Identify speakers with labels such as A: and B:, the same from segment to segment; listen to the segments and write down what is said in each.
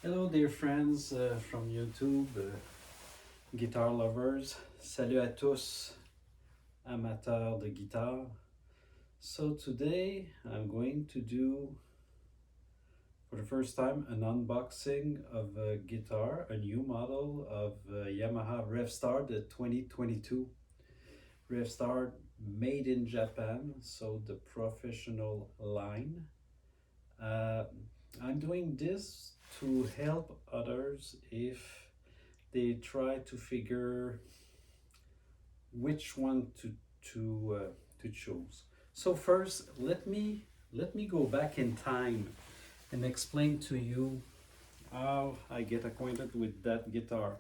A: Hello dear friends from YouTube, guitar lovers. Salut à tous, amateurs de guitare. So today I'm going to do for the first time an unboxing of a guitar, a new model of Yamaha Revstar, the 2022 Revstar, made in Japan, so the professional line. Uh, I'm doing this to help others if they try to figure which one to choose. So first, let me go back in time and explain to you how I get acquainted with that guitar.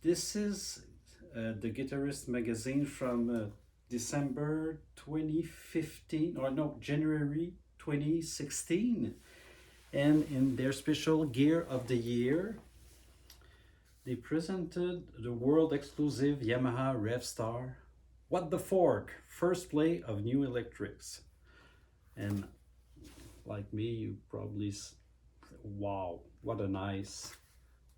A: This is the Guitarist magazine from December 2015, or no, January 2016. And in their special Gear of the Year, they presented the world exclusive Yamaha Revstar. What the fork? First play of new electrics. And like me, you probably, wow, what a nice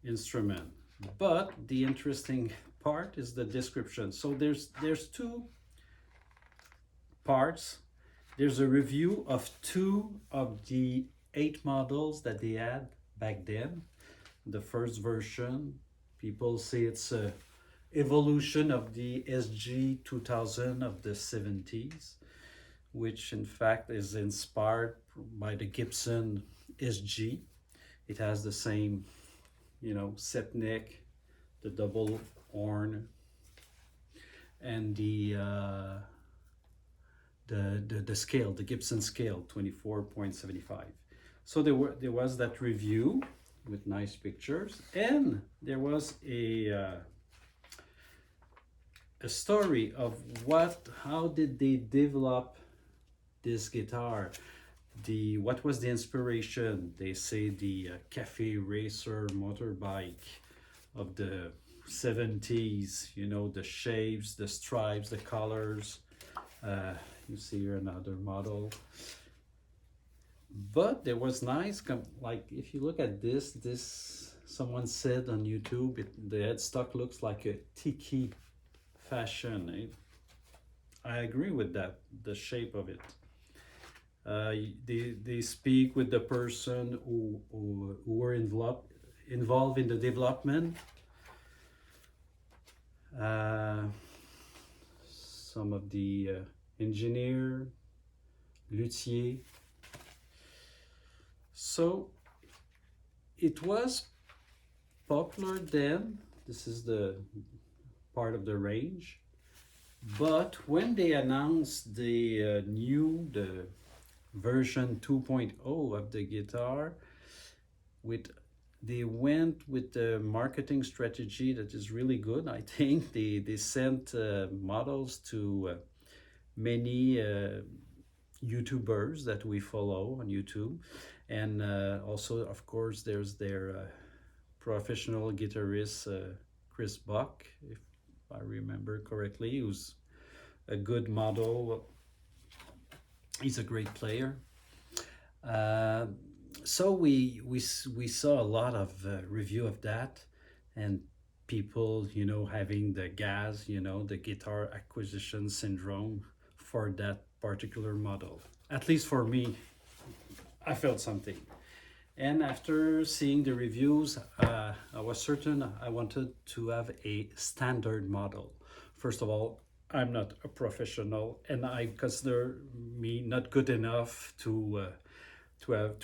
A: instrument. But the interesting part is the description. So there's two parts. There's a review of two of the 8 models that they had back then. The first version, people say it's a evolution of the SG2000 of the 70s, which in fact is inspired by the Gibson SG. It has the same, set neck, the double horn, and the scale, the Gibson scale, 24.75. So there was that review with nice pictures, and there was a story of how did they develop this guitar. What was the inspiration? They say the cafe racer motorbike of the 70s, the shapes, the stripes, the colors. You see here another model. But there was nice, like if you look at this someone said on YouTube, the headstock looks like a tiki fashion. I agree with that, the shape of it. They speak with the person who were involved in the development. Some of the engineer, luthier. So it was popular then. This is the part of the range. But when they announced the version 2.0 of the guitar, they went with the marketing strategy that is really good. I think they sent models to many YouTubers that we follow on YouTube, and also of course there's their professional guitarist Chris Buck, if I remember correctly, who's a good model. He's a great player. So we saw a lot of review of that, and people having the gas, the guitar acquisition syndrome for that particular model. At least for me, I felt something. And after seeing the reviews, I was certain I wanted to have a standard model. First of all, I'm not a professional, and I consider me not good enough to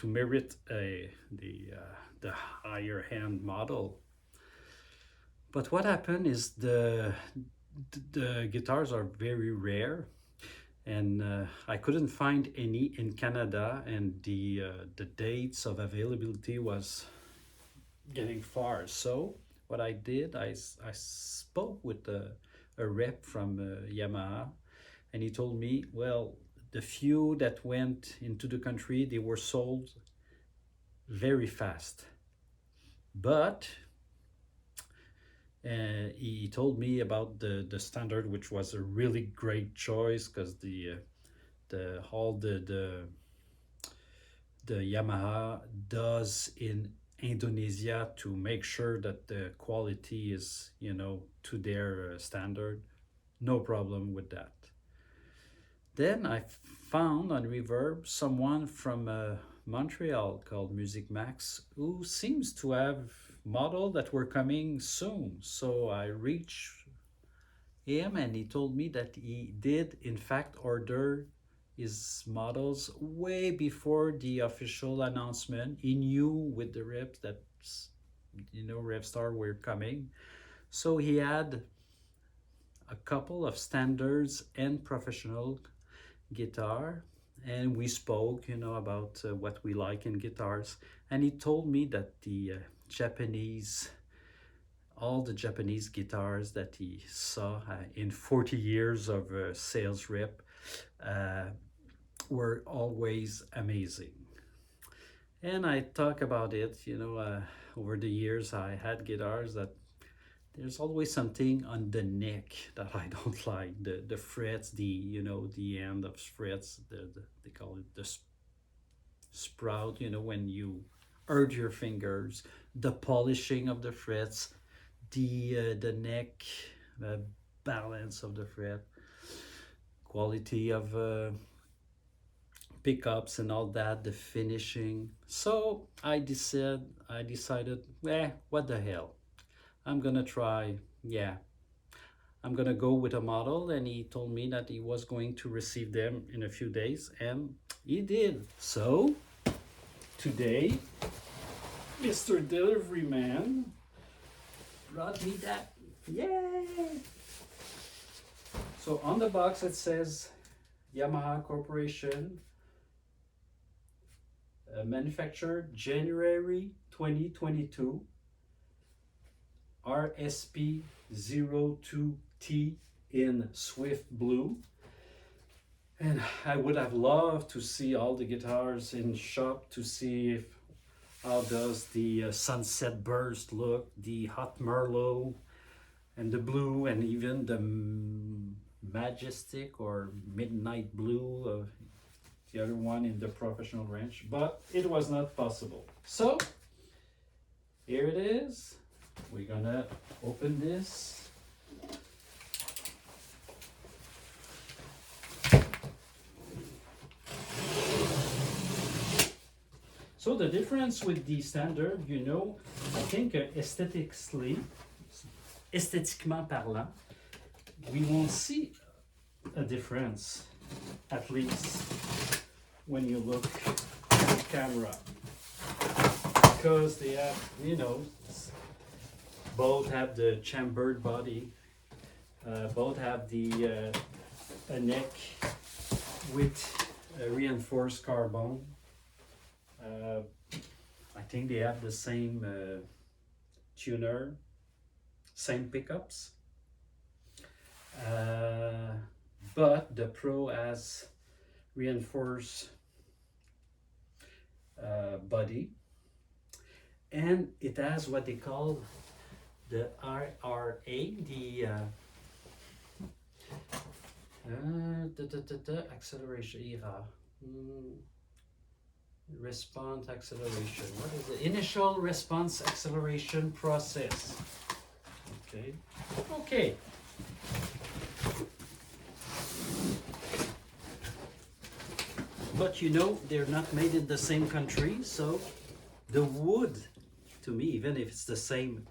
A: merit the higher end model. But what happened is the guitars are very rare, and I couldn't find any in Canada, and the dates of availability was getting far. So what I did, I spoke with a rep from Yamaha, and he told me, well, the few that went into the country, they were sold very fast. But he told me about the standard, which was a really great choice, because the Yamaha does in Indonesia to make sure that the quality is, you know, to their standard. No problem with that. Then I found on Reverb someone from Montreal called Music Max who seems to have model that were coming soon. So I reached him and he told me that he did in fact order his models way before the official announcement. He knew with the reps that, you know, Revstar were coming. So he had a couple of standards and professional guitar, and we spoke, you know, about what we like in guitars. And he told me that the Japanese, all the Japanese guitars that he saw in 40 years of sales rep were always amazing. And I talk about it, you know, over the years I had guitars that there's always something on the neck that I don't like. The frets, the, you know, the end of frets, they call it the sprout, you know, when you urge your fingers, the polishing of the frets, the neck balance of the fret, quality of pickups and all that, the finishing. So I decided, what the hell, I'm gonna try, I'm gonna go with a model. And he told me that he was going to receive them in a few days, and he did. So today Mr. Delivery Man brought me that. Yay! So on the box it says Yamaha Corporation, manufactured January 2022, RSP02T in Swift Blue. And I would have loved to see all the guitars in shop to see if how does the Sunset Burst look, the Hot Merlot, and the blue, and even the Majestic or Midnight Blue, the other one in the professional range, but it was not possible. So here it is. We're gonna open this. So the difference with the standard, you know, I think esthétiquement parlant, we won't see a difference, at least when you look at the camera, because they have, you know, both have the chambered body, both have the a neck with a reinforced carbon. I think they have the same tuner, same pickups, but the Pro has reinforced body, and it has what they call the IRA, the acceleration response acceleration. What is it? Initial response acceleration process. Okay. But you know, they're not made in the same country, so the wood, to me, even if it's the same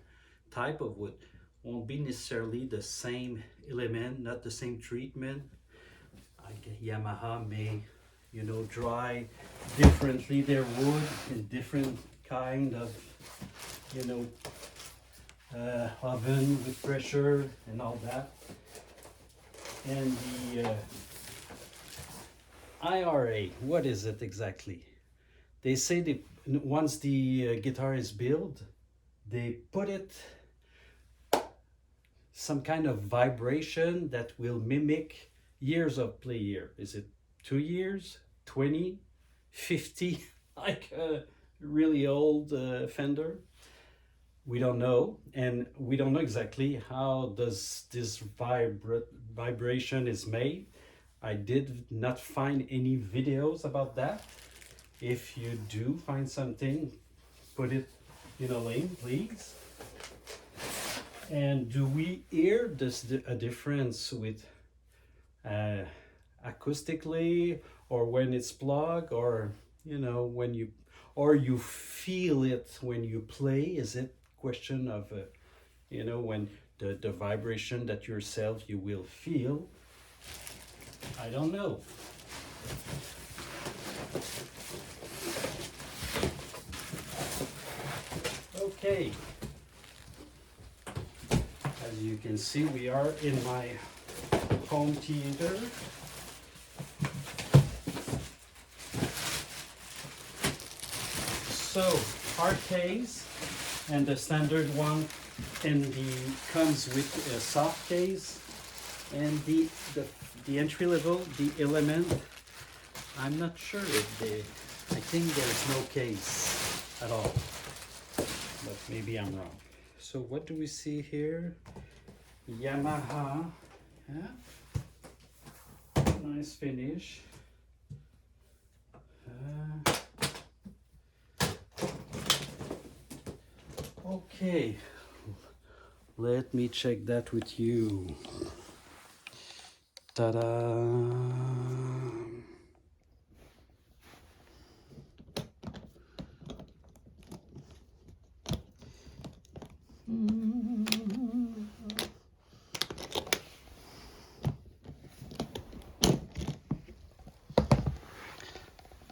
A: type of wood, won't be necessarily the same element, not the same treatment. Yamaha may, you know, dry differently their wood in different kind of, you know, oven with pressure and all that. And the IRA, what is it exactly? They say they, once the guitar is built, they put it some kind of vibration that will mimic years of play here. Is it 2 years, 20, 50, like a really old Fender? We don't know, and we don't know exactly how does this vibration is made. I did not find any videos about that. If you do find something, put it in a lane, please. And do we hear a difference with acoustically, or when it's plugged, or when you feel it when you play? Is it question of when the vibration that yourself you will feel? I don't know. Okay, as you can see, we are in my home theater. So our case, and the standard one, and comes with a soft case, and the entry level, the Element. I'm not sure if I think there's no case at all, but maybe I'm wrong. So what do we see here? Yamaha, yeah, nice finish. Okay, let me check that with you. Ta-da!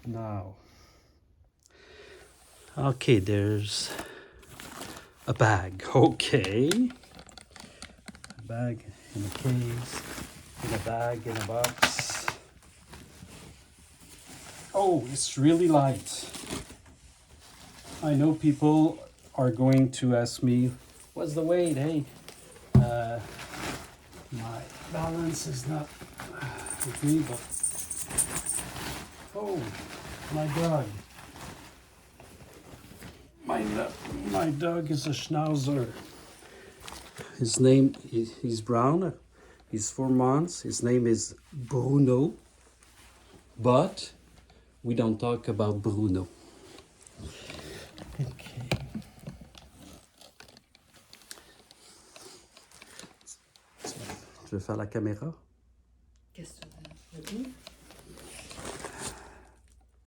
A: Now, okay, there's a bag. Okay, a bag in a case, in a bag, in a box. Oh, it's really light. I know people are going to ask me, what's the weight? Hey, my balance is not with me, but oh my God. My dog is a schnauzer. His name, he's brown. He's 4 months. His name is Bruno. But we don't talk about Bruno. Okay. Tu veux faire la caméra?